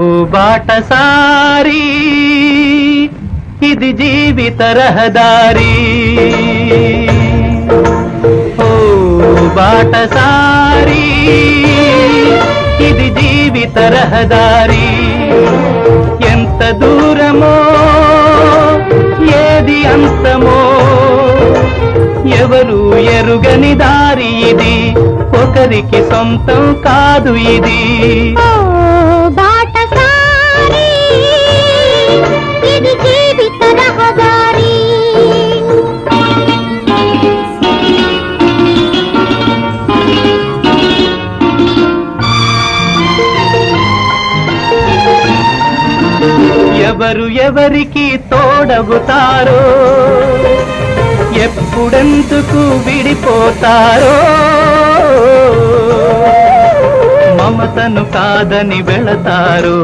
ఓ బాటసారి ఇది జీవిత రహదారి, ఓ బాటసారి ఇది జీవిత రహదారి. ఎంత దూరమో ఏది అంతమో ఎవరు ఎరుగని దారి ఇది, ఒకరికి సొంతం కాదు ఇది. ఎవరు ఎవరికి తోడవుతారో, ఎప్పుడెందుకు విడిపోతారో, మమతను కాదని వెళతారో.